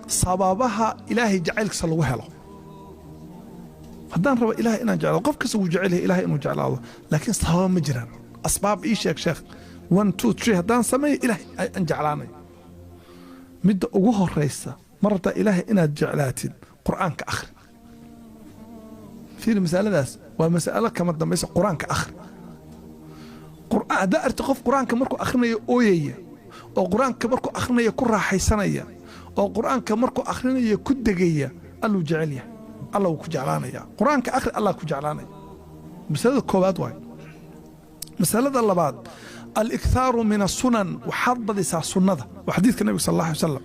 sababaha ilaahay jacaylkiisa lagu helo haddaan rabo ilaahay inaan jeclaado qof kasta wuu jecel yahay ilaahay inuu jeclaado laakiin sababa ma jiraan asbaab ii sheekh 1 2 3 haddaan sameeyo ilaahay aan jeclaanayo midda ugu horeysa marta ilaahay inaad jeclaatid quraanka akhri fiir mas'aladaas waa mas'alo kama dambaysa quraanka akhri quraan daarta qof quraanka markuu akhrinayo ooyaya oo quraanka markuu akhrinayo ku raaxaysanaya oo quraanka markuu akhrinayo ku degaya allu jecel الله كجعلانيا قرآن كأخر الله كجعلانيا مسألة كوباد واي مسألة الله بعد الإكثار من السنن وحرب ديسا سنة وحديث النبي صلى الله عليه وسلم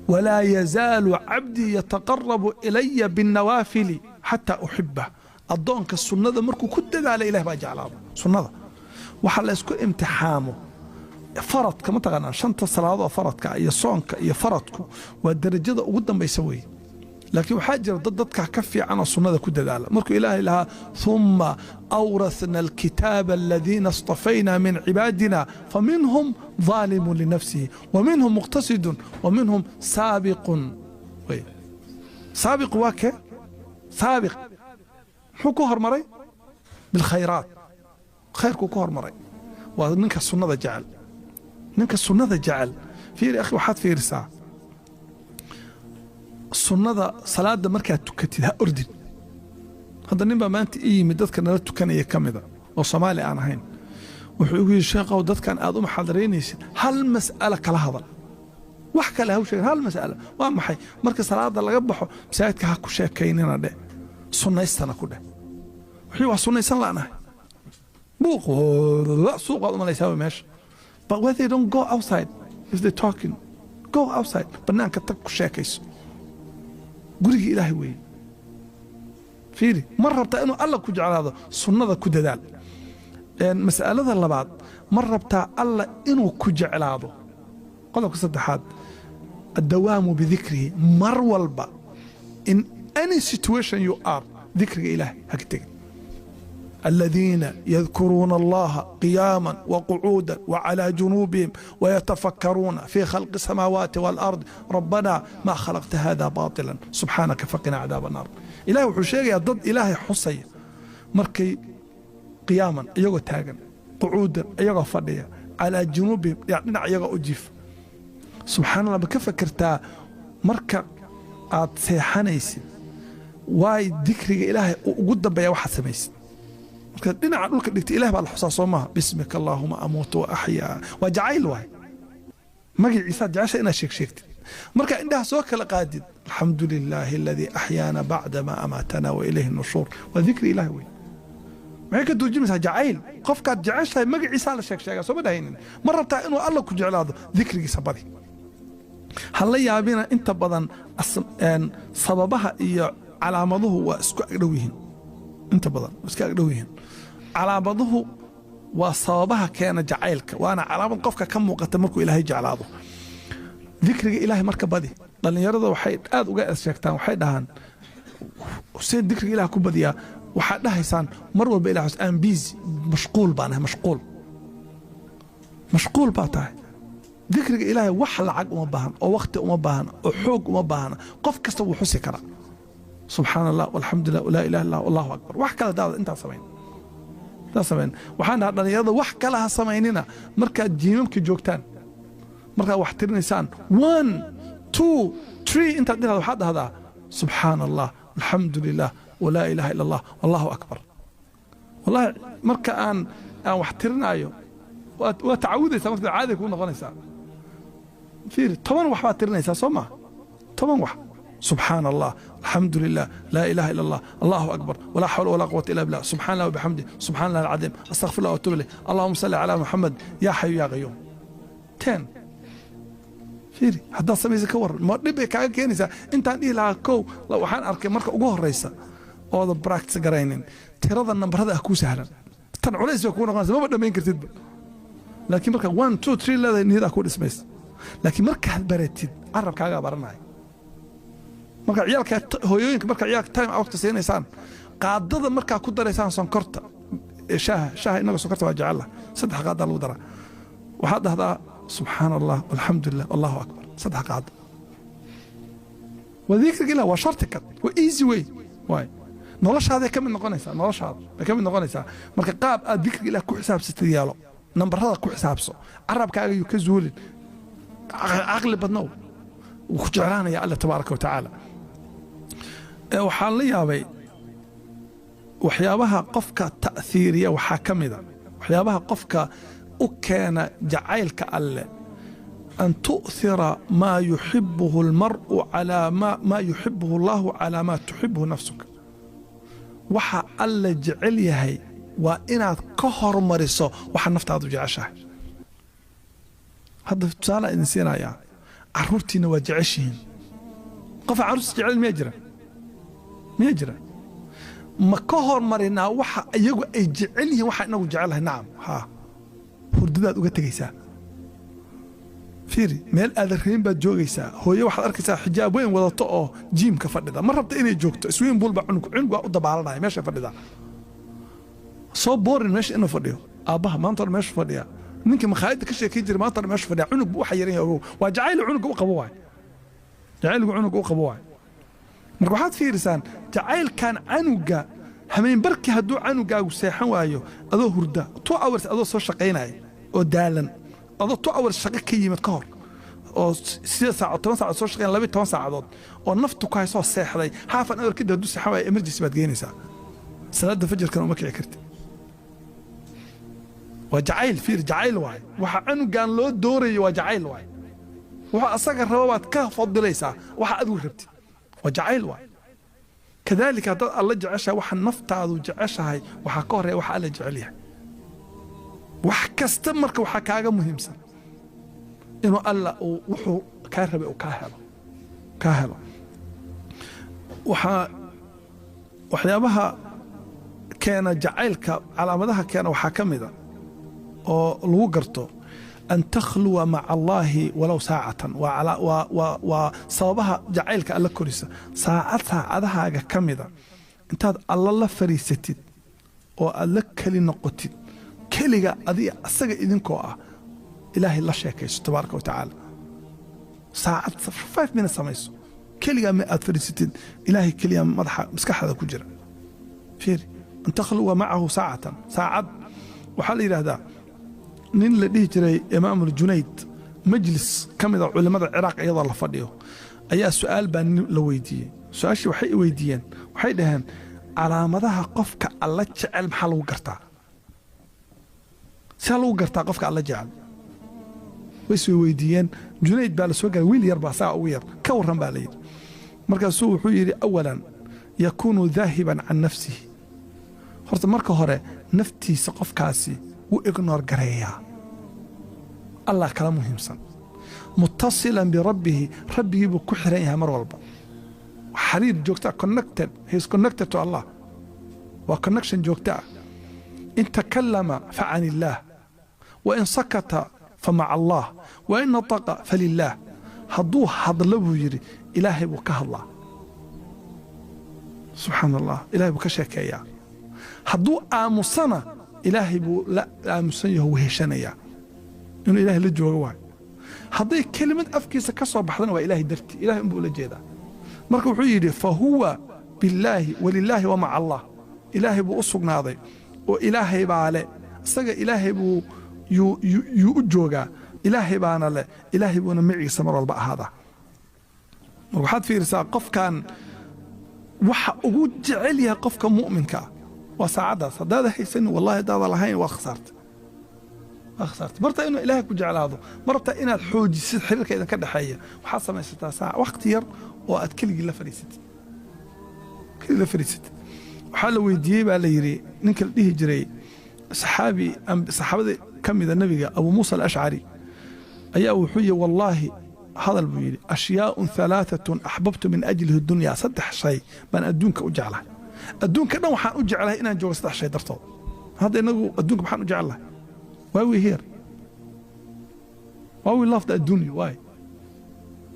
ولا يزال عبدي يتقرب إلي بالنوافل حتى أحبه الضوء كالسنة مركو كدد على إله بأجعله سنة وحال يسكو امتحامه فرض كما تغنى شنطة الصلاة فرض كأي صونك أي فرضك والدرجة قدام بيسوي لكن حاجر ضدك كفي عن السنة كد ذلك مركو إلهي لها ثم أورثنا الكتاب الذين اصطفينا من عبادنا فمنهم ظالم لنفسه ومنهم مقتصد ومنهم سابق سابق واكه سابق حكوهر مري بالخيرات خير كوهر مري وننك السنة جعل ننك السنة جعل في أخي وحد في رسالة السنة صلاة مركز تكتيها أردن هذا نبى ما أنت إيه مدة كان لا تكني كمذا وصومالي أنا هين وحيقول الشيخ ودت كان أضم حاضرين هل مسألة كلا هذا وحكى له شيء هل مسألة وأهم حي مركز صلاة الله يبحث مساعد كهكو شيء كيننا ده سنة السنة كده وحيوا سنة السنة لا أنا بوق لا سوق ما يسوي ماشي but when they don't go outside if they're talking go outside بنانك تكو شيء كيس قريق إلهي وين فيري مرة بتاع إنه الله كجعل هذا سنة كددال يعني مسألة الله بعد مرة بتاع الله إنه كجعل هذا قال لك صدحات الدوام بذكره مر والبا in any situation you are ذكر إلهي هكذا الذين يذكرون الله قياما وقعودا وعلى جنوبهم ويتفكرون في خلق السماوات والأرض ربنا ما خلقت هذا باطلا سبحانك فقنا عذاب النار إلهي وحشيغي ضد إلهي حصي مركي قياما يغو تاغن قعودا يغو فرديا على جنوبهم يعني يغو أجيف سبحان الله بكفكرتا مركا عاد سيحانيسي واي ذكري إلهي وقد بيا واحد سميسي دينا نقول لك إله بالحصاص وما باسمك اللهم أموت وأحيا وجعيل واي ما جي عيسى جعش أنا شكت مركا عندها سوك لقادد الحمد لله الذي أحيانا بعد ما أماتنا وإليه النشور وذكر إله وين ما كنت تجي مثلا جعيل قف كانت جعش ما جي عيسى لشك سو بدهين مرة بتاع إنه الله كجعل هذا ذكر يسبدي هلا يا بينا أنت بدن سببها إيا علامته واسكو أقدويهن أنت بدن اسكو أقدويهن علامته وصوابها كان جعيلك وانا علامه قفك كم وقت مركو الهي جعلاده ذكر الهي مركب بدي لان يرضى وحيد اد uga sheegtaan waxay dhahan xuseen ذكر الهي ku badiya waxa dhahaysaan mar walba ilaahay aan busy mashquul baa tahay ذكر الهي wax lacag uma baahan oo waqti uma baahan oo xoog uma baahan qof kasta wuu xusi kara subhanallah walhamdulillah la ilaha illa allah akbar wax kala daad inta sameyn waxaan dhalinyarada wax kala ha sameynina marka jiimamka joogtaan marka wax tirinaysaan 1 2 3 inta dhinaad waxa dhahdaa subhanallah alhamdulillah wala ilaha illa allah wallahu akbar wallahi marka aan wax tirinayo waa taawudaysa marka caadi ku noqonaysa fiir 10 wax baad tirinaysaa Soomaa 10 wax سبحان الله الحمد لله لا إله إلا الله الله أكبر ولا حول ولا قوة إلا بالله سبحان الله وبحمده سبحان الله العظيم أستغفر الله وأتوب إليه اللهم صل على محمد يا حي يا قيوم 10 فيري هذا سميزي كور ما دبي كاga keenaysa intaan dhihi lahaa kow waxaan arkay marka ugu horeysa oo practice garaynin tirada nambarada ku sahlan tan culays ku noqonaysa ma dhameyn kartid laakiin marka 1 2 3 la niyada ku dhismays laakiin marka hal baratid arabkaaga baranay marka ciyalka hooyooyinka marka ciyalka time out siinaysan qaadada marka ku dareysaan sonkorta shaaha inaga sonkorta waa jecel saddex qaada lagu dara waxa dhahdaa subhanallah walhamdulillah wallahu akbar saddex qaada وذكر الله وشرطك وإيزي واي نولش هذا كم نقنيسا نولش هذا كم نقنيسا marka qaab aad dikriga ilaah ku xisaabsatay yaalo nambarada ku xisaabso arabkaaga yu ka zuulin aqli badnow ku jeclaanaya Allah tabaaraka wa taala waxaan la yaabay waxyaabaha qofka ta'thiiriya waxa kamida waxyaabaha qofka u keena jacaylka alle أن تؤثر ما يحبه المرء على ما يحبه الله على ما تحبه نفسك وحا الله جعل يهي وإناد كهر مرسو وحا نفتعض جعشه هذا في تسالة إنسينا يا عرورتنا وجعشهن قفا عروس جعل ميجرى ما كهر مرنا وحا يقو أي جعله وحا إنه جعله نعم ها فرددات وقتكيسا فيري ميل أذرين بعد جوجيسا هو يوحد أركيسا حجاب وين ولا طقه جيم كفردا مرة بتأني جوكت سوين بول عنق قد بعرضها ماشي فردا صوب بور ماشي إنه فرديه أباه ما انطر ماشي فرديه منك مخايد كشيء كيجري ما انطر ماشي فرديه عنق بو حيرين هو وجعيل عنق وقبواي جعيل عنق وقبواي مرقحات في رسان جعيل كان عنق همين بركي هدو عنق وسيحان وايو أذو هردا تو أورس أذو صور شقيناي ودالن adoo tu awar shaqo ka yimid ka hor oo 8 saac 10 saac soo shaqeyn 12 saacadood oo naftu ka soo seexday haafan awar kida du saxaway emergency baad geenaysaa salaada fajrkan uma kici kartid wajacayl fiir jacayl waay waxa anugan loo doorayo wajacayl waay waxa asaga rabo baad ka fadilaysaa waxa aad u rabtid wajacayl waay kadalika dad alla jecesha waxa naftaadu jeceshahay waxa ka horeeya waxa alla jecel yahay wax kasta marka waxa kaaga muhiimsan inuu alla wuxuu ka rabay oo ka helo waxyaabaha keena jacaylka calaamadaha keena waxa kamida oo lagu garto an takhluwa ma'a Allah walaw saa'atan wa sababaha jacaylka alla korisa saacadahaaga kamida intaad alla la fariisatid oo alla kali noqotid كليجا أذي أسجع إذنكوا إلهي الله شاكيس تبارك وتعالى ساعة 5 من السمايس كليجا 100 فريستين إلهي كليا مضحى مسكح هذا كجرا فيري أن تخلو معه ساعة وحال إلى هذا نين الذي ترى إمام الجنيد مجلس كم إذا علماء العراق أيضا الله فديه أي سؤال بان لويدي سؤال شيء وحي ويديان وحي دهن على مدها قفك الله تجعل محل وقرطه سالو قرطا قفك على جعل ويسوي ويديان جنيد بالسوق ويل 4 ساعة وير كورن بالي مركز سو وحيري أولا يكون ذاهبا عن نفسه horta marka hore naftiisa qofkaasi uu ignore gareeya Allah kala muhiimsan muttasilan bi rabbih rabbihi bu ku xiran yahay mar walba xariir joogta connected he is connected to Allah wa connection joogta in takallama fa anillah wa in sakata fa ma'a Allah wa in nataqa fa lillah haduu hadlabu yiri ilaahi bu ka hadla subhanallah ilaahi bu ka sheekeeya hadduu aamusana ilaahay buu la aamusan yahay weheshanaya inuu ilaahay la joogo waay hadday kelimad afkiisa ka soo baxdana waa ilaahay darti ilaahay inbuu la jeedaa marka wuxuu yidhi fa huwa billaahi walilaahi wa maca allah ilaahay buu u sugnaaday oo ilaahay baa le isaga ilaahay buu yuu u joogaa ilaahay baana le ilaahay buuna miciisa mar walba ahaadaa marka waxaad fiirisaa qofkan waxa ugu jecel yahay qofka mu'minka وساعدها صدادة حيسن والله دادا لهين وخسرت مرتا إنه إلهي كجعل هذا مرتا إنه الحوج يصير حريرك إذا كده حية وحصل ما يستطيع ساعة واختيار وأتكل جل فريست كل فريست وحال ويديب على يري ننكل به جري صحابي كم إذا النبي أبو موسى الأشعري أي أبو حية والله هذا البيري أشياء 3 أحببت من أجله الدنيا صدح شيء من أدونك أجعلها adduunka dhan waxaan u jeclahay inaan joogo 3 shay dartood hadda inagu adduunka waxaan u jeclahay why we here why we love the dunya why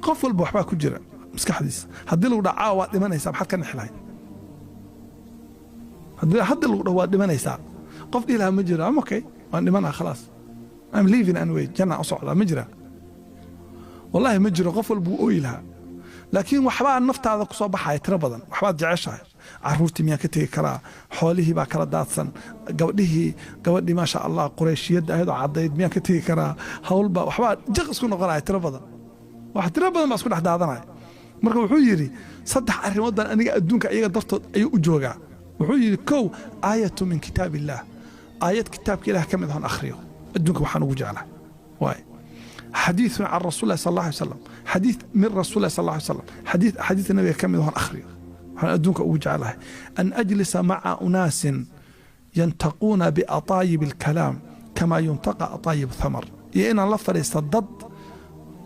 qof walba waxba ku jira maskaxdiisa haddii lagu dhacaa waa dhimanaysaa maxaad ka nixlahay haddii lagu dhawaa dhimanaysaa qof dhilaha ma jiro am okay waan dhimanaa khalaas I'm leaving anyway janna u socdaa ma jira wallahi ma jiro qof walba uu ooyi lahaa laakiin waxbaa naftaada ku soo baxaya tiro badan waxbaad jeceshahay caruurtii miyaa ka tegi karaa xoolihii baa kala daadsan gabadhii maasha allah qurayshyada ahayd oo cadayd miyaa ka tegi karaa hawlba waxbaa jiq isku noqonaya tiro badan wax tiro badan baa isku dhex daadanaya marka wuxuu yidhi saddex arrimood baan aniga adduunka iyaga dartood ayuu u joogaa wuxuu yidhi kow aayatu min kitaab illaah aayad kitaabka ilaah ka mid ahon akhriyo adduunka waxaan ugu jeclahay waay حديث عن رسول الله صلى الله عليه وسلم حديث من رسول الله صلى الله عليه وسلم حديث النبي كامل هون أخري أدونك أوجعله أن أجلس مع أناس ينتقون بأطايب الكلام كما ينتقى أطايب الثمر يعني الله فريس الضد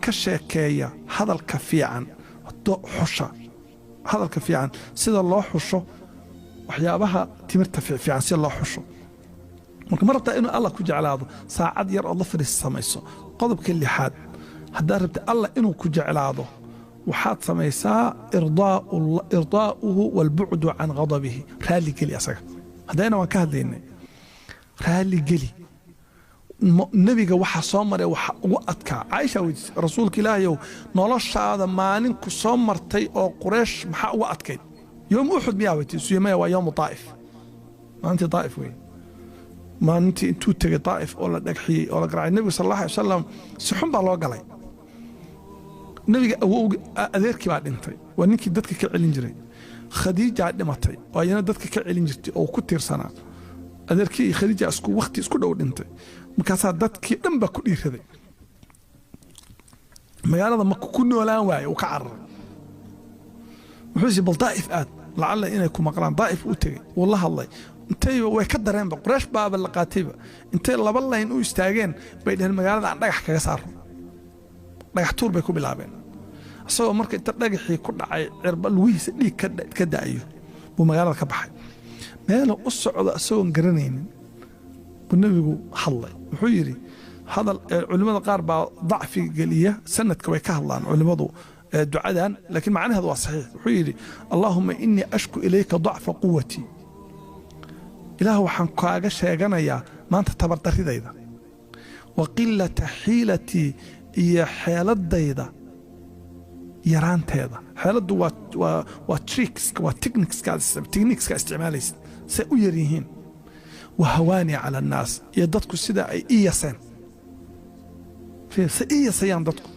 كالشيكية هذا الكفيعا حشة هذا الكفيعا سيد الله حشه وحيابها تمرتفع في عن سيد الله حشه marka marta inuu Allah ku jeclaado saacad yar oo la fariis samayso qodobka lixaad hadaa rabta Allah inuu ku jeclaado waxaad samaysaa irdaa'uhu wal bu'du an ghadabihi raali gali asaga hadayna waan ka hadlaynay raali gali nabiga waxa soo maray waxa ugu adkaa Aisha rasuulka Ilaahay noloshaada maalin ku soo martay oo Quraysh maxaa ugu adkayd يوم أحد مياوتي سيما ويوم طائف ما أنت طائف وين ما أنت انتو تجي طائف ولا دقحي ولا قرع النبي صلى الله عليه وسلم سحن بالله قالي النبي أذيرك بعد انتي وانك دتك كعلين جري خديجة دمتي وأنا دتك كعلين جرتي أو كتير سنة أذيرك خديجة اسكو وقتي اسكو دور انتي مكاسات دتك دم بكل هذي ما يلا ما كنا ولا واعي وكعر وحوسي بالطائف آد لعل إنه يكون مقران طائف وتجي والله الله انتي ويكدرين بقريش باب اللقاتيبة انتي الله بالله إنه يستاجين بين هالمجال عن رجح كسر رجح طور بيكون بلعبين سو مركز ترجح كل عرب لويس لي كدا أيه ومجال كبحي ما له الصعود أسوون قرنين والنبي يقول حلي وحيري هذا علماء القارب ضعف قلية سنة كويكه الله علماء دعاء لكن معنى هذا صحيح وحيري اللهم إني أشكو إليك ضعف قوتي إله وحنكاغا شيغانيا ما أنت تبرتري دايدا وقلة حيلتي هي حيلدayda yaraanteeda xeeladu waa tricks waa techniques ka isticmaalaysid say u yar yihiin وهواني على الناس يا dadku sida ay iyaseen في iyasayaan dadku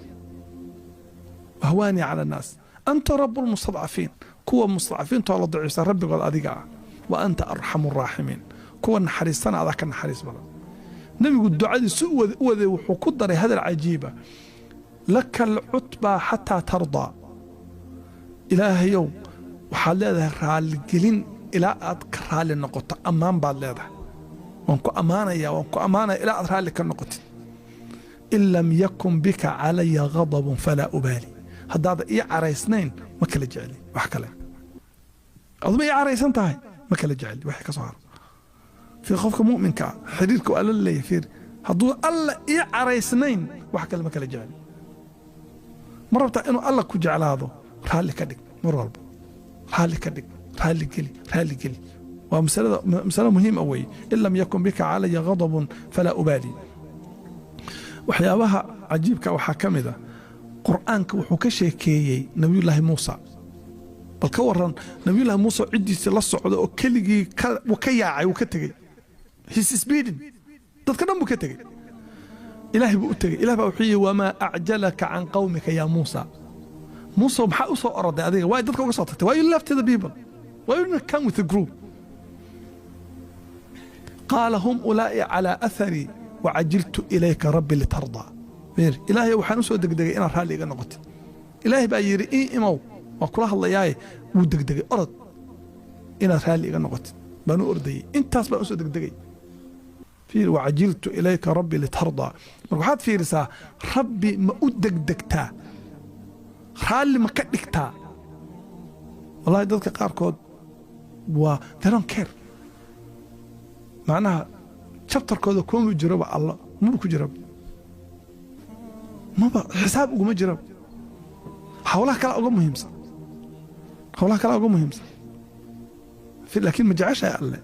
وهواني على الناس أنت رب المستضعفين كوا مستضعفين تولى ضعيف ربي قال أديقا وأنت أرحم الراحمين كوا نحريستنا هذا كان نحريس بلا نبي يقول دعاء سوء وذي وحقدر هذا العجيبة لك العتبى حتى ترضى إلهي يوم وحال هذا رالقلين إلى أذكر النقطة أمام بعد هذا وانكو أمانة يا وانكو أمانة إلى أذكر لك النقطة إن لم يكن بك علي غضب فلا أبالي هذا إيه عريسنين ما كلا جعلي وحكى له أظن إيه عريسن تاعي ما كلا جعلي وحكى صار في خوفك مؤمن كا حريرك وقال الله يفير هذا الله إيه عريسنين وحكى له ما كلا جعلي مرة بتاع إنه الله كجعل هذا رالي كدك مرة رالي كدك رالي قلي ومسألة مهمة أوي إن لم يكن بك علي غضب فلا أبالي وحيابها عجيبك وحاكم ذا قرآنك وحكشيكي نبي الله موسى بل كورن نبي الله موسى عدي سلسع وكلي وكياعي وكتجي هيس سبيدن تذكرنا بكتجي إلهي بأتجي إله بأوحيه وما أعجلك عن قومك يا موسى موسى محاوسة أرد هذه وايد تذكر قصته why you left the people why you not come with the group قال هم أولئك على أثري وعجلت إليك ربي لترضى مير إلهي وحنسو دقدقي أنا رالي قنقت إلهي بقى يري إيه إمو وكلها الله ياي ودقدقي أرد أنا رالي قنقت بانو أردي إنتاس بقى أسو دقدقي فير وعجلت إليك ربي لترضى مرحات في رسالة ربي ما أدقدقتا رالي ما كدقتا والله يددك قاركود و they don't care معناها شابتر كذا كم يجرب الله مو بكجرب ما بقى حساب وما جرب حولها كلا أقوم مهمسة حولها كلا أقوم مهمسة لكن ما جعلش يا الله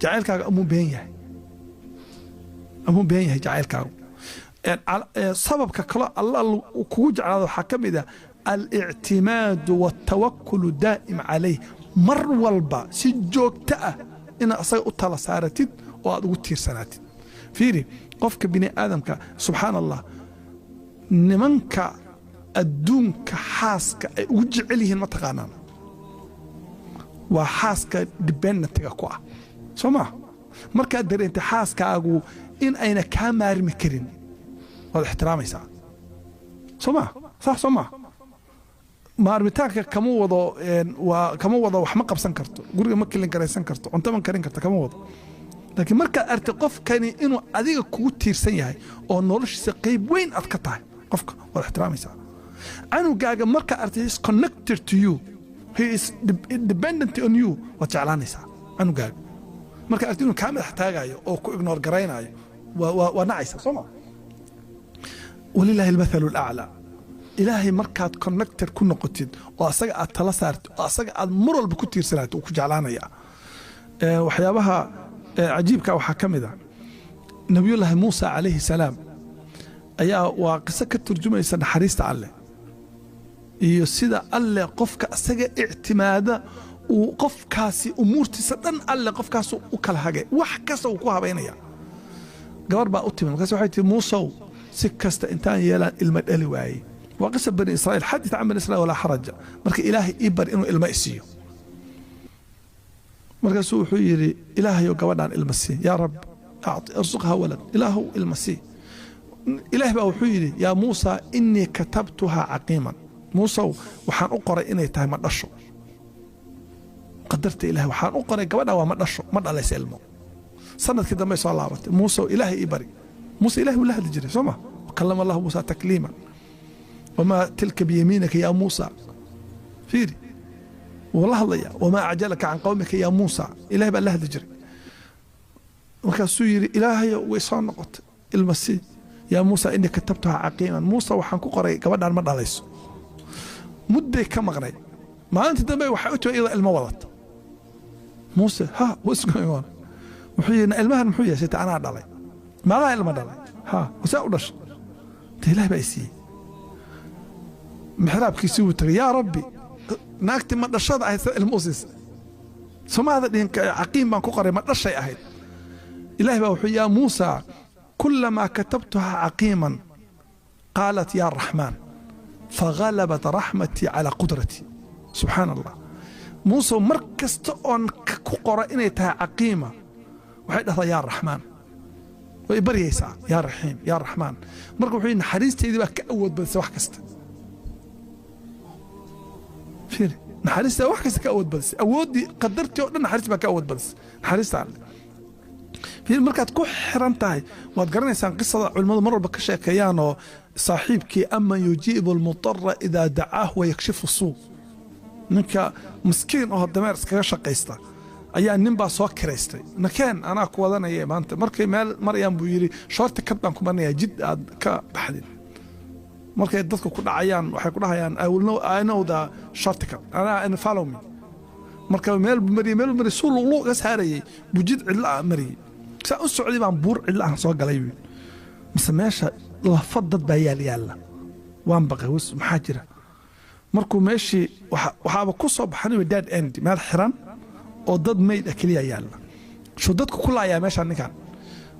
جعل كا أمو بين جعل كا يعني سبب كلا الله وكوج على الحكم إذا الاعتماد والتوكل دائم عليه مر والبا سجوكتا إن أصيغ أطلع سارتد وأدو تير سناتد فيري قفك بني آدمك سبحان الله نمنك الدونك حاسك وجعليه المتقانان وحاسك دبنتك كوا سمع markaad dareentay xaaskaagu in ayna kaa maarmi karin waad ixtiraamaysaa soma sax soma maarmitaanka kama wado wax ma qabsan karto guriga ma kilin garaysan karto cunto ma karin karto kama wado laakiin markaad aragtay qofkani inuu adiga kugu tiirsan yahay oo noloshiisa qayb weyn aad ka tahay qofka waad ixtiraamaysaa canugaaga markaad aragtay is connected to you he is dependent on you waad jeclaanaysaa canugaaga marka aragtay inuu kaa madax taagayo oo ku ignore garaynayo waa nacaysa soma walilaahi almathalu alaclaa ilaahay markaad connected ku noqotid oo asaga aad tala saartid oo asaga aad mar walba ku tiirsanaatid uu ku jeclaanaya waxyaabaha cajiibka waxaa ka mid ah nabiyullaahi muusa calayhi salaam ayaa waa qiso ka turjumaysa naxariista alleh iyo sida alleh qofka asaga ictimaada uu qofkaasi umuurtiisa dhan alleh qofkaas u kala hagay wax kasta uu ku habaynaya gabar baa u timid markaas waxay tihi muusow si kasta intaan yeelaan ilma dhali waayey waa qisa bani israa'iil xadith can bani israa'iil walaa xaraja marka ilaahay ii bar inuu ilma isiiyo markaasuu wuxuu yidhi ilaahayow gabadhaan ilma sii yaa rab arsuqha walad ilaahow ilma sii ilaah baa wuxuu yidhi yaa muusa innii katabtuhaa caqiiman muusow waxaan u qoray inay tahay ma dhasho qadarta ilaahay waxaan u qoray gabadhaan waa ma dhasho ma dhalaysa ilmo sanadkii dambe soo laabatay muusow ilaahay ii bari موسى إلهي ولا هذا جري سمع وكلم الله موسى تكليما وما تلك بيمينك يا موسى فيري والله الله وما أعجلك عن قومك يا موسى إلهي بقى الله هذا جري وكان سيري إلهي ويصان نقط المسيح يا موسى إني كتبتها عقيما موسى وحنكو قري كبدا عن مرة ليس مدة كم غني ما أنت دمي وحقته إلى الموضة موسى ها واسمه وحينا المهن محوية ستة أنا علي ما لا علم دلay ها وسأقولش تلاقي بيسي محرابكيسي وتري يا ربي naagti ma dhashada ahayd ilmuusis somaada dhinka caqiim baan ku qoray ma dhashay ahayd ilaahay baa wuxuu yaa muusa kullama katabtuha caqiiman qaalat ya raxmaan faghalabat raxmatii calaa qudratii subxaan allah muusa mar kasta oon ku qora inay tahay caqiima waxay dhahdaa yaa raxmaan way baryaysaa yaa raxiim yaa raxmaan marka wuxuu naxariisteydii baa ka awood badisay wax kasta فيري نحرسها واحد كذا كأود بس أودي قدرتي ولا نحرس بقى كأود بس نحرس على في المركز كح حرمتاي وتقرني سان قصة علماء مرة بكشة كيانو صاحبك أما يجيب المضطر إذا دعاه ويكشف السوء نك مسكين أو الدمارس كشة قيسته أي نبى سواك كريستي نكان أنا كوالنا إيه ما أنت مركي مال مريم بيري شرط كتبان كمان جد كبحدين markay dadku ku dhacayaan waxay ku dhahayaan I know the shortcut ana follow me marka meel mari suu ga saarayay bujid cidla mari sa u socday baan buur cidla soo galay mise meesha la fadad baa yaala waan baqay wis maxaa jira markuu meeshii waxaaba ku soo baxay dead end meel xiran oo dad meyd kaliya yaala soo dadku ku laayay meesha ninkan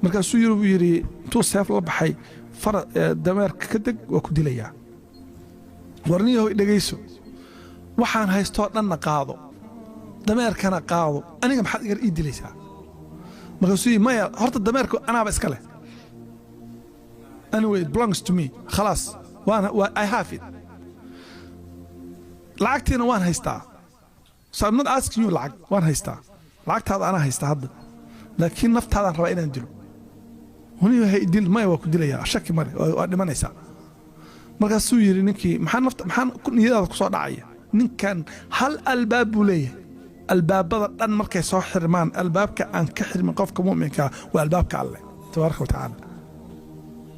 markaasuu yiri intuu seef la baxay dameerka ka deg waa ku dilayaa warniyahow dhagayso waxaan haystoo dhanna qaado dameerkana qaado aniga maxaad igar ii dilaysaa markaasuu maya horta dameerku anaaba iska leh anyway it belongs to me khalaas I have it lacagtiina waan haystaa so I'm not asking you lacag waan haystaa lacagtaada anaa haystaa hadda laakiin naftaadaan rabaa inaan dilo هني هي دل ما يوقف دل يا شك مرة وأنا نسا مرة سوير نكى محن كل يدا قصاد عيا نكان هل الباب وليه الباب بدل أن مركز صاحر مان الباب كأن كحر من قف كمؤمن كا والباب كالله تبارك وتعالى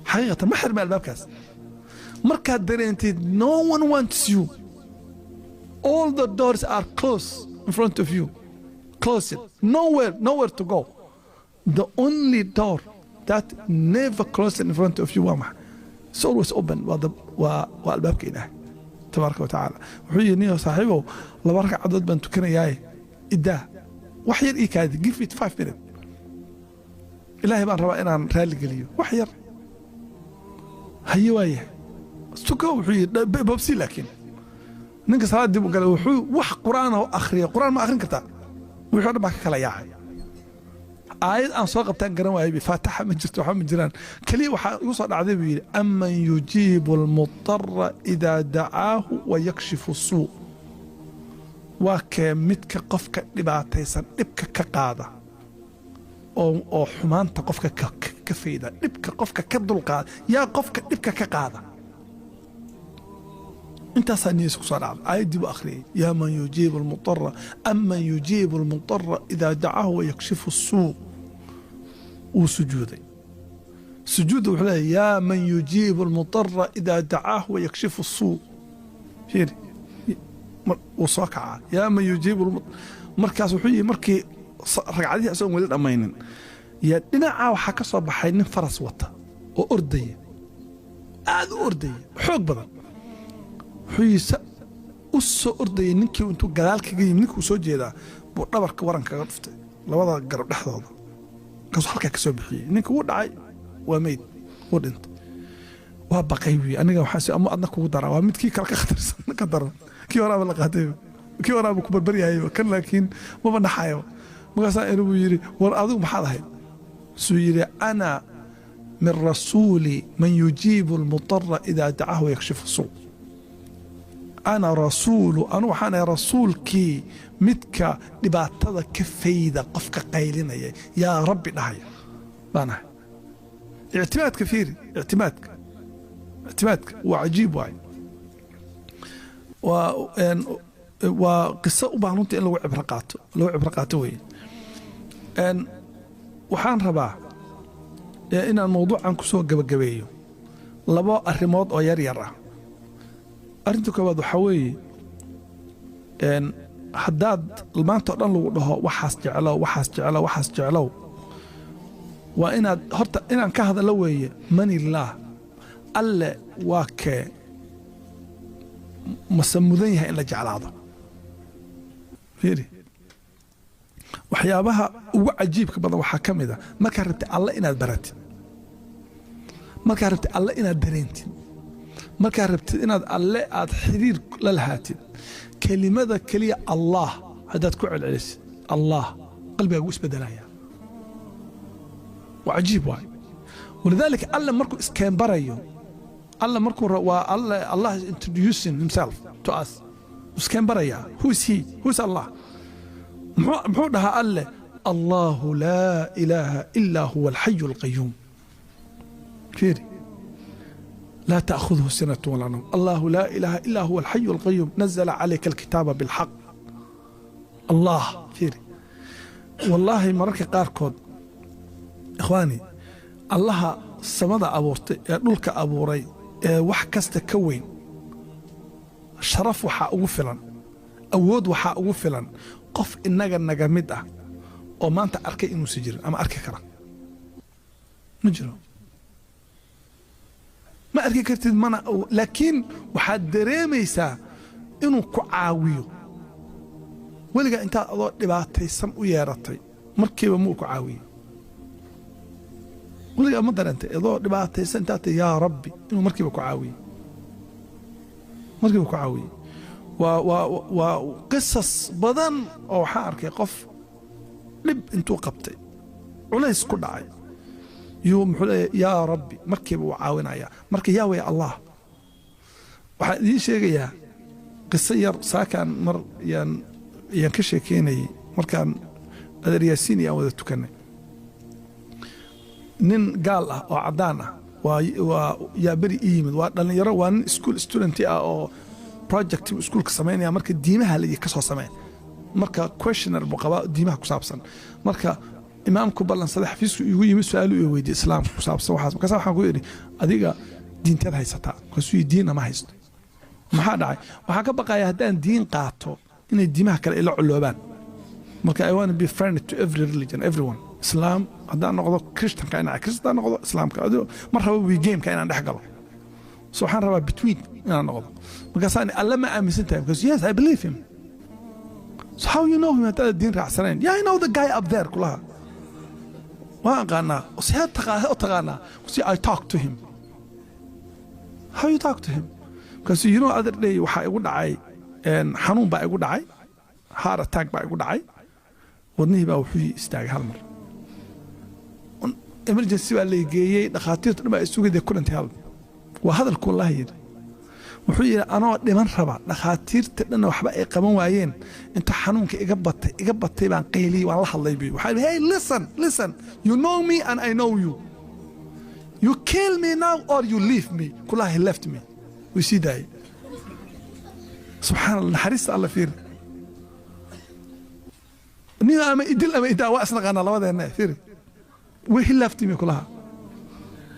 حقيقة ما حرم الباب كاس مركز درينتي no one wants you all the doors are closed in front of you closed nowhere to go the only door that never closed in front of you it's always open والباب كإله tabaaraka wa tacaala wuxuu yidhi niyo saaxiibow laba ragcadood baan tukanayaaye iddaa wax yar ii kaadi give it 5 minutes ilaahay baan rabaa inaan raalli geliyo wax yar haye waayahay suka wuxuu yidhi babsi laakiin ninka salaad dib u galay wuxuu wax qur'aan oo akhriya qur'aan ma akhrin kartaa wuxuu dhan baa ka kala yaacay aayad aan soo qabtaan garan waayay faataxa ma jirto waxa ma jiraan kaliya waxa igu soo dhacday buu yidhi amman yujiibu almudarra idaa dacaahu wa yakshifu suu waa kee midka qofka dhibaataysan dhibka ka qaada oo xumaanta qofka ka fayda dhibka qofka ka dulqaada yaa qofka dhibka ka qaada intaasaa niyeysa ku soo dhacda aayaddii buu akhriyey yaa man yujiibu almudarra amman yujiibu almudarra idaa dacaahu wa yakshifu suu wuu sujuuday sujuudda wuxuu leeyahay yaa man yujiibu almudarra idaa dacaahu wa yakshifu suu fiiri wuu soo kacaa yaa man yujiibu markaas wuxuu yihi markii ragcadihii asagoon weli dhammaynin yaa dhinacaa waxaa ka soo baxay nin faras wata oo ordaya aad u ordaya xoog badan wuxuu yihi u soo ordayay ninkii intuu gadaal kaga yimi ninkuu soo jeedaa buu dhabarka waran kaga dhuftay labada garab dhexdooda kaasuu halkaa ka soo bixiyey ninka wuu dhacay waa meyd wuu dhintay waa baqay wiy aniga waxaa si ama adna kugu daraa waa midkii kale ka khatarsan ka daran kii horaaba la qaatay kii horaaba ku barbaryahayba kan laakiin maba naxayo markaasaa inuu yidhi war adigu maxaad ahayd suu yidhi ana min rasuuli man yujiibu almudarra idaa dacaahu yakshifu suu ana rasuulu anu waxaan ahay rasuulkii midka dhibaatada ka fayda qofka qaylinaya yaa rabbi dhahaya baan ahay ictimaadka fiiri ictimaadka waa cajiib waay waa qiso u baahan runta in lagu cibro qaato weeye waxaan rabaa inaan mawduucan ku soo gabagabeeyo labo arrimood oo yar yar ah arrinta koowaad waxaa weeye haddaad maanta o dhan lagu dhaho waxaas jeclow waa inaad horta inaan ka hadallo weeye manillaah alle waa kee mase mudan yahay in la jeclaado fiiri waxyaabaha ugu cajiibka badan waxaa ka mid a markaad rabtid alle inaad baratid markaad rabtid alle inaad dareentid markaad rabtid inaad alle aad xiriir la lahaatid kelimada keliya allah haddaad ku celcelisid allah qalbigaagu isbedelaya waa cajiib waay walidaalika alle markuu iskeenbarayo alle markuu waa allah is introducing himself to us iskeenbarayaa who is he who is allah muxuu dhahaa alle allahu laa ilaaha ilaa huwa alxayu alqayuum fiiri لا تأخذه سنة ولا نوم الله لا إله إلا هو الحي القيوم نزل عليك الكتاب بالحق الله فيري والله مركي قاركود إخواني الله السماء أبورتي نلك أبوري وحكست كوين شرف وحا أغفلا أود وحا أغفلا قف النجا مدة وما أنت أركي إنه سجر أما أركي كرا نجرو ما أركي كرتد منا لكن waxaad dareemaysaa inuu ku caawiyo weliga inta adoo dhibaataysan u yeeratay markiiba muu ku caawiyo weliga ma darantay adoo dhibaataysan inta yaa rabbi inuu markiiba ku caawiyo waa qisas badan oo waxaan arkay qof dhib intuu qabtay culays ku dhacay yuu muxuu leeyahay yaa rabbi markiiba uu caawinayaa marka yaa way allah waxaan idiin sheegayaa qiso yar saakaan mar yaan ka sheekeynayay markaan adeer yaasiin iyo aan wada tukannay nin gaal ah oo caddaan ah waa yaa beri ii yimid waa dhallinyaro waa nin iskuol studenti ah oo project iskuolka samaynaya marka diimaha la ka soo sameyn marka questioner buu qabaa diimaha ku saabsan marka imaamku ballansaday xafiisku igu yimid su-aalu i weydiye islaamka ku saabsan waxaas markaasa waxaan ku yidhi adiga diinteed haysataa markaasuu yidhi diinna ma haysto maxaa dhacay waxaan ka baqayaa haddaan diin qaato inay diimaha kale ila culloobaan marka I want to be friendly to every religion everyone islaam haddaan noqdo christianka inaan christian noqdo islaamka mar raba wi gameka inaan dhex galo سبحان الله between أنا نقول مقصاني الله ما أمس أنت because yes I believe him so how you know him هذا الدين راح سنين yeah I know the guy up there كلها وأنا وسيا تقانا وسيا I talk to him how you talk to him because you know other day وحا يقول دعاي حنون بقى يقول دعاي heart attack بقى يقول دعاي ودنيه بقى وحي استاج هالمر emergency بقى اللي جاي دخاتير ما يسوق ده كل انتهال وهذا الكل الله يد وحي أنا لمن ربع دخاتير تنا وحبا قاموا وعيين أنت حنونك إجابت بان قيلي والله الله يبي وحي hey listen you know me and I know you you kill me now or you leave me كلها he left me ويسي داي سبحان الله حريص الله فير ني أما إدل أما إدا واسنا أنا لو هذا فير وهي left me كلها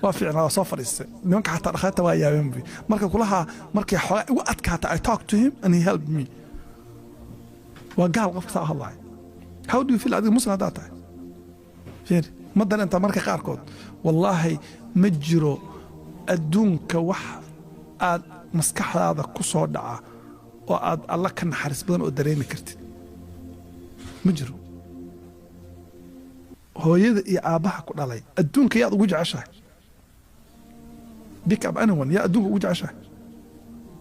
وفعلا صفر السن نمك حتى أخذته ويا يمبي مركب كلها مركب حوا وقت كاتا I talked to him and he helped me وقال غفصة الله how do you feel هذه مسنا داتا فير مدن أنت مركب قاركود والله مجرو أدونك وح مسكح هذا كسر دعاء الله كان حارس بدن قدرين كرت مجرو هو يا أباها كل علي أدونك يا وجع عشاء بيك أب أنا ون يا أدونك وجع عشاء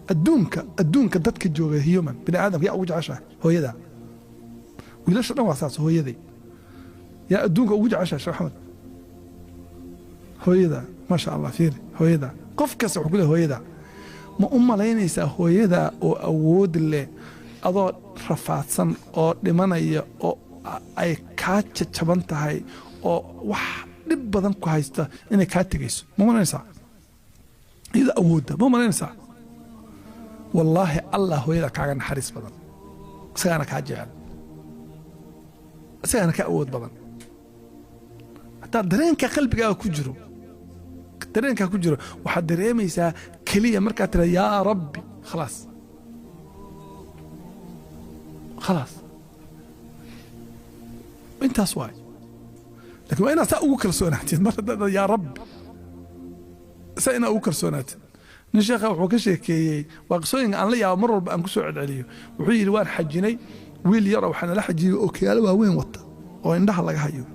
أدونك دتك الجوة هيومن بني آدم يا وجع عشاء هو يدا وليش أنا واساس هو يدي يا أدونك وجع عشاء شو محمد هو يدا ما شاء الله فيري هو يدا قف كسر وقول هو يدا ما لينيسا هو يدا أو أود اللي أضو رفعتسن أو لمنايا أو أي كاتش تبنتهاي أو وح لبضن كويستا إنك كاتجيس ما ننسى إذا أود ما ننسى والله الله هو يدا كعن حريص بدن سأنا كاجعل سأنا كأود بدن حتى درين كقلبك كجرو درين كجرو وحد ريميسا كلية مركات يا ربي خلاص انت اسواي لكن وانا ساوكل سوناتي مرة يا رب سانا اوكل سوناتي نشيخ وحو كشيكيي واقسوين ان لا يا مر walba aan ku soo celceliyo wuxuu yiri waan xajinay wiil yar waxana la xajiyay oo kiyaalo waaweyn wata oo indhaha laga hayo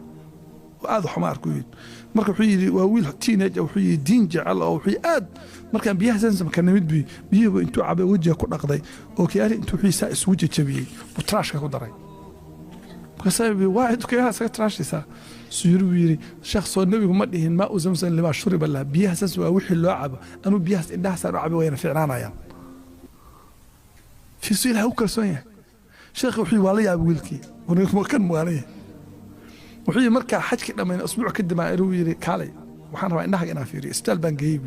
aad xumaar ku yiri marka wuxuu yiri waa wiil teenage wuxuu yiri diin jecel oo wuxuu aad markaan biyaha sansan ka nimid biyaha intuu cabay wajiga ku dhaqday oo kiyaalo intuu xiisa isku jajabiyay oo traashka ku daray كسبي واحد كيها سكتراشيسا سيرويري شخص النبي ما دهين ما زمزم لما شرب الله بيها سس وحي لو عب انو بيها اندها سار عب وين فعلانايا في سيل هو كرسويه شيخ وحي والي ابو ويلكي ونكم كان مواليه وحي marka xajki dhameyn asbuuc kadib ay yiri kaalay waxaan rabaa indhaha inaan fiiriyo istal baan geeyay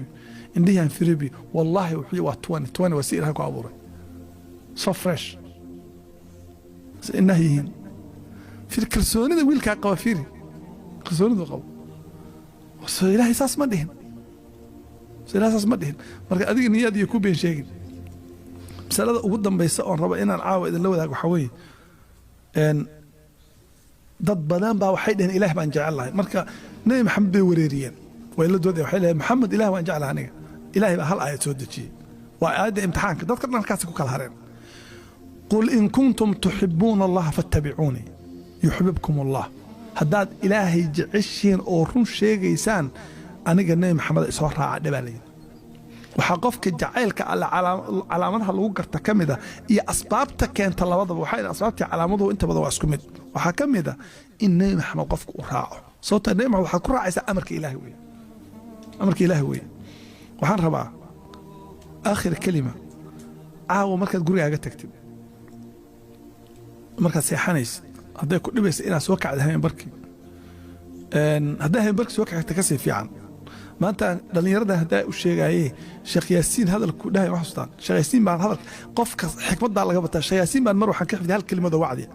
indhiyan firibi wallahi wixii waa 20 wasiiraha ku abuuray so fresh innahiin في الكرسونة ذا ويلك قوافيري كرسونة ذا قو وسيلاه إساس مدهن سيلاه إساس مدهن مركز أديك نيادي يكون بين شيء بس هذا قدام بيسأون ربا إنا العاوة إذا لو ذاك وحوي إن ضد بنام بقى وحيد إن إله بان جعل الله مركز نبي محمد وريريان وإلا دودي وحيد محمد إله بان جعل هنيك إلهي بقى هالآية تودي شيء وآية امتحانك ضد كنا نكاسكو كالهرين قل إن كنتم تحبون الله فاتبعوني يحببكم الله هداد إلهي جعشين أو رون شيغيسان أنا قلنا محمد إسوار راعة دبالين وحقفك جعيلك على علامتها اللي وقرت كمدة إيا أسبابتك كانت اللوضة وحاين أسبابتك علامته وإنت بدو أسكمد وحكمدة إني محمد قفك وراعه صوت النيمة وحكو راعيسا أمرك إلهي وي وحان ربع آخر كلمة عاو مركز قرية قد تكتب مركز سيحانيس هذا كل بس إنا سوكع هذا بركي هذا هم بركي سوكع تكسي في عن ما أنت لأن يرد هذا الشيء جاي شيخ ياسين هذا الكل ده محسوطان شيخ ياسين بعد هذا قف حكمة على جبهة شيخ ياسين بعد مرة حنكيف في هالكلمة ذا وعدي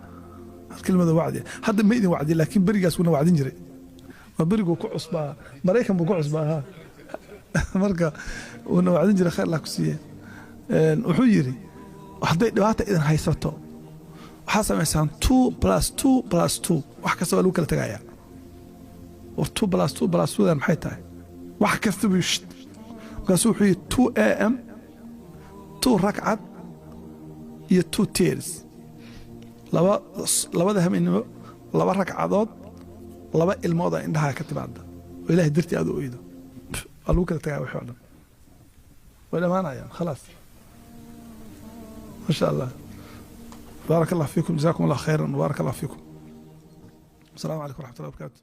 هالكلمة ذا وعدي هذا ما يدي وعدي لكن برجع سونا وعدين جري ما برجع كعص بقى مريكم بقعص بقى ها مرجع ونا وعدين جري خير لك سيه وحجري وحده دواته إذا هيسرته وحسب مثلا 2+2+2 وحكسب لو كلا تغايا و2+2+2 ده محيتها وحكسب يشت markaasuu wuxuu yidhi 2 am 2 ragcad iyo 2 tears labada habeenimo 2 ragcadood 2 ilmooda indhaha ka timaada oo ilaahay dartii aad u oydo waa lagu kala tagaa wixii oo dhan way dhamaanayaan khalaas ما شاء الله بارك الله فيكم جزاكم الله خيرا وبارك الله فيكم السلام عليكم ورحمة الله وبركاته